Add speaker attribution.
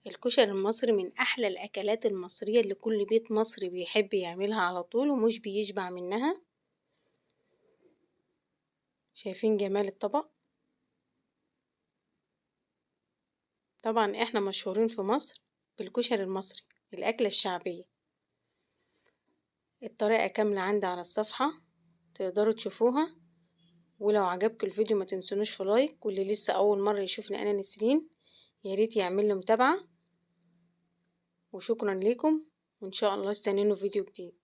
Speaker 1: الكشري المصري من أحلى الأكلات المصرية اللي كل بيت مصري بيحب يعملها على طول ومش بيشبع منها. شايفين جمال الطبق؟ طبعا احنا مشهورين في مصر بالكشري المصري، الأكلة الشعبية. الطريقة كاملة عندي على الصفحة، تقدروا تشوفوها. ولو عجبكم الفيديو ما تنسونوش في لايك، واللي لسه أول مرة يشوفني أنا نسرين ياريت يعمل له متابعة. وشكرا لكم، وإن شاء الله استنونوا فيديو جديد.